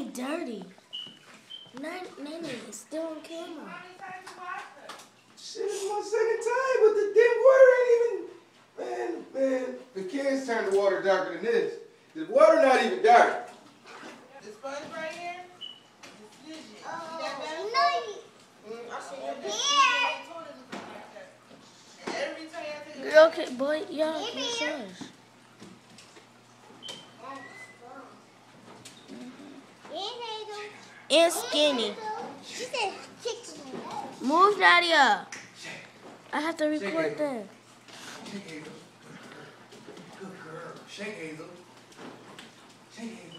ain't dirty. Nene, it's still on camera. Shit, it's my second time, but the damn water ain't even... Man, the kids turned the water darker than this. The water not even dark. The sponge right here? It's Vision. See that back? I see your best every time I take a Girl, okay, boy, yeah, massage. And skinny. She said chicken. Move, Nadia. I have to record that. Shake Hazel. Good girl. Shake Hazel. Shake Hazel.